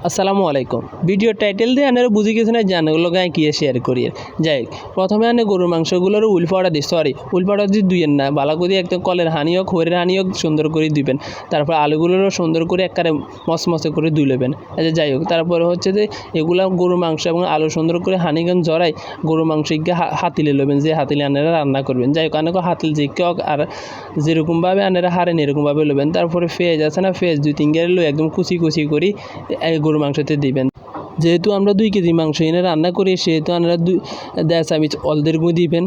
আসসালামু আলাইকুম। Video title দিয়ে আনারা বুঝে গেছেন যে আনাগুলো গায়ে কী শেয়ার করি। যাই প্রথমে আনে গরুর মাংসগুলোর উলফাড়া দিই উলফাড়া দিয়ে দুইয়েন না ভালো করে একদম কলের হানি হোক হরের হানি হোক সুন্দর করে দিবেন। তারপর আলুগুলোরও সুন্দর করে একবারে মসমসে করে ধুলেবেন। আচ্ছা যাই হোক, তারপরে হচ্ছে যে এগুলা গরুর মাংস এবং আলু সুন্দর করে হানিগান জড়াই গরুর মাংস গিয়ে হাতিলে নেবেন, যে হাতিলে আনারা রান্না করবেন। যাই হোক আনাকে হাতিল যে হোক আর যেরকমভাবে আনারা হারেন এরকমভাবে নেবেন। তারপরে পেঁয়াজ আছে না, পেঁয়াজ 2-3 গেলে লো একদম কুচি কুচি করে গরুর মাংসতে দিবেন। যেহেতু আমরা 2 কেজি মাংস এনে রান্না করি, সেহেতু আপনারা 1.5 চামচ হলদের গুঁড়ো দিবেন,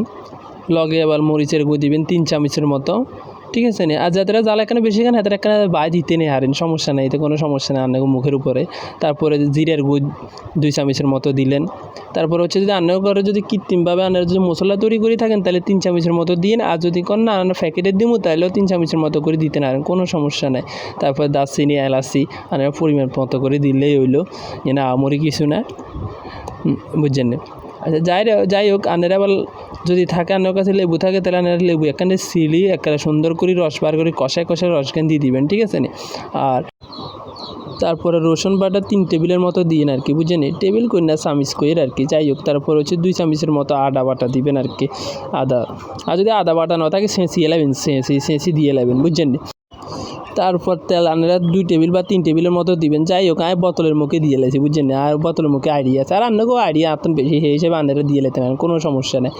লগে আবার মরিচের গুঁড়ো দিবেন 3 চামচের মতো, ঠিক আছে নি। আর যাদের জাল এখানে বেশি খান হাতের এখানে বাই দিতে নেই হারেন, সমস্যা নেই, এতে কোনো সমস্যা নেই আন্না মুখের উপরে। তারপরে জিরের গুঁড়ো 2 চামচের মতো দিলেন। তারপর হচ্ছে যদি রান্না করে যদি কৃত্রিমভাবে আপনারা যদি মশলা তৈরি করে থাকেন তাহলে 3 চামচের মতো দিন, আর যদি কোন না আমরা প্যাকেটের দিব তাহলেও 3 চামচের মতো করে দিতে পারেন, কোনো সমস্যা নেই। তারপর দারচিনি এলাচি আপনারা পরিমাণ মতো করে দিলেই হইলো, না আমরি কিছু না, বুঝছেন না। আচ্ছা যাই হোক আনারা আবার যদি থাকে আপনার কাছে লেবু থাকে তাহলে আনারা লেবু এখানে সিলি একেবারে সুন্দর করে রস বার করে কষায় রসখান দিয়ে দিবেন, ঠিক আছে নি। আর তারপরে রসুন বাটা 3 টেবিলের মতো দিন আর কি, বুঝছেন, টেবিল করি না চামিচ কইর আর কি। যাই হোক তারপর হচ্ছে 2 চামচের মতো আদা বাটা দিবেন আর কি, আদা। আর যদি আদা বাটা না থাকে ছেঁচিয়ে লাবেন, ছেঁচি দিয়ে লাবেন, বুঝছেন। তারপর তেল আপনারা 2 টেবিল বা 3 টেবিলের মতো দিবেন। যাই হোক আমি বোতলের মুখে দিয়ে লেছি, বুঝছেন, আর বোতলের মুখে আইডিয়া আছে, আর আপনাকেও আইডিয়া আপনার বেশি সেই হিসেবে আপনারা দিয়ে লেতে পারেন, কোনো সমস্যা নেই।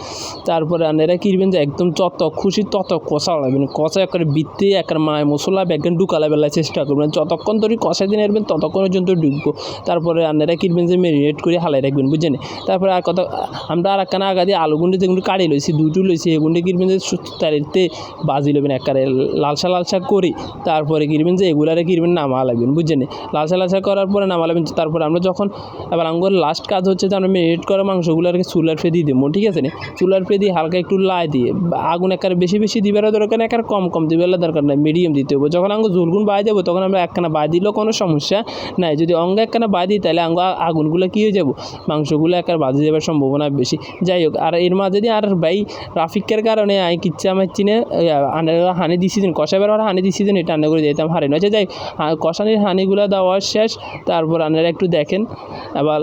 তারপরে আপনারা কিনবেন যে একদম যত খুশি তত কষা লাগবেন, কষা একেবারে বৃত্তি একের মায় মশলা ব্যাগেন ঢুকালে বেলায় চেষ্টা করবেন, যতক্ষণ ধরে কষা দিয়ে নেবেন ততক্ষণ পর্যন্ত ঢুকবো। তারপরে আপনারা কিনবেন যে ম্যারিনেট করে হালাই রাখবেন, বুঝছেন। তারপরে আর কথা আমরা আর একখানা আগা দিয়ে আলুগুন্ডি যেগুলো কাটি লইছি 2টো লইছি, এগুলো কিনবেন যে তারিতে বাজি লবেন একেবারে লালসা করি। তারপরে কিনবেন যে এগুলারে কিনবেন নামা লাগবেন, বুঝছেন, লালসা করার পরে নামা লাগবেন। তারপরে আমরা যখন এবার আমার লাস্ট কাজ হচ্ছে যে আমরা ম্যারিনেট করা মাংসগুলোকে চুলার ফে দিয়ে দেবো, ঠিক আছে না। চুলার ফে দিয়ে হালকা একটু লাই দিয়ে আগুন একেবারে বেশি দিবার দরকার, একেবারে কম দিবার দরকার নাই, মিডিয়াম দিতে হবে। যখন আমরা ঝোলগুন বাই দেবো তখন আমরা একখানা বাই দিলেও কোনো সমস্যা নাই। যদি অঙ্গ একখানা বাই দিই তাহলে আগুনগুলো কী হয়ে যাবো, মাংসগুলো একেবারে বাজি যাবার সম্ভাবনা বেশি। যাই হোক আর এর মাঝে দিয়ে আর ভাই ট্রাফিকের কারণে আমি কিচ্ছা আমার চিনে হানি দিছি দিন কষাবার হানি দিছি দিন, এটা রান্না করে যেতাম হারে নয়। যাই কষানির হানিগুলো দেওয়া শেষ। তারপর আপনারা একটু দেখেন আবার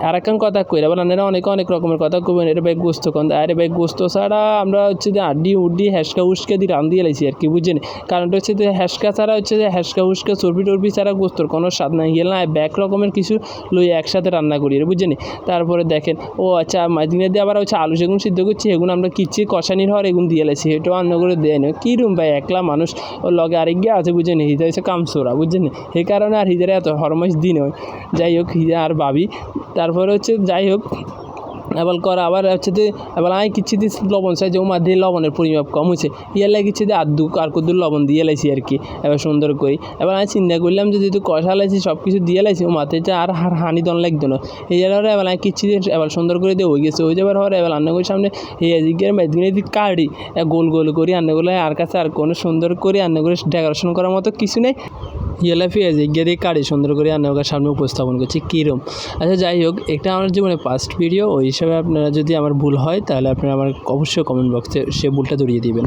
আর একখান কথা কই, আবার আপনারা অনেক রকমের কথা কবেন, এটা ভাই গোস্ত কন, আরে ভাই গোস্ত ছাড়া আমরা হচ্ছে যে আড্ডি উড্ডি হ্যাসকা উস্কা দিয়ে রান দিয়ে লাইছি আর কি, বুঝছেন। কারণটা হচ্ছে যে হ্যাসকা ছাড়া হচ্ছে যে হ্যাসকা উস্কা চর্বি ছাড়া গোস্তর কোনো স্বাদ নাই, গেল না ব্যাক রকমের কিছু লই একসাথে রান্না করি, বুঝছেন। তারপরে দেখেন ও আচ্ছা মাঝদিনে দিয়ে আবার হচ্ছে আলু সেগুন সিদ্ধ করছি, এগুলো আমরা কিচ্ছি কষানির হওয়ার এগুন দিয়ে লাইছি, এটাও রান্না করে দেয় না। কী রুম ভাই একলা মানুষ, ওর লগে আরেক গিয়ে আছে, বুঝছেন, হিজা হচ্ছে কামসোরা, বুঝছেন, এই কারণে আর হিজারে এত হরমাইশ দিন হয়। যাই হোক হিজা আর ভাবি তারপরে হচ্ছে যাই হোক এবার করা আবার হচ্ছে যে এবার আমি কিচ্ছি দিচ্ছি লবণ চাই, যে মাঝে লবণের পরিমাপ কম হয়েছে, ইয়ার লাগিচ্ছে যে আর কদ্দুর লবণ দিয়ে লাইছি আর কি, এবার সুন্দর করি। এবার আমি চিন্তা করলাম যে যেহেতু কষা লাইছি সব কিছু দিয়ে লাইছি ও মাথায় যে আর হানি দন লাগতো না, এই জায়গায় এবার আমি কিচ্ছি দিয়ে এবার সুন্দর করে দিয়ে হয়ে গেছে, হয়ে যাবার পরে এবার রান্না করি সামনে এই এদিকে মেদিনে দিক কাটি গোল করে রান্নাগুলো আর কাছে আর কোনো সুন্দর করে রান্না করে ডেকোরেশন করার মতো কিছু নেই, ইয়েলা পেঁয়াজ গিয়ে দিয়ে কাটি সুন্দর করে রান্নার সামনে উপস্থাপন করছি কীরম। আচ্ছা যাই হোক এটা আমার জীবনে ফার্স্ট ভিডিও, ওই হিসাবে আপনারা যদি আমার ভুল হয় তাহলে আপনারা আমার অবশ্যই কমেন্ট বক্সে সে ভুলটা ধরিয়ে দিবেন।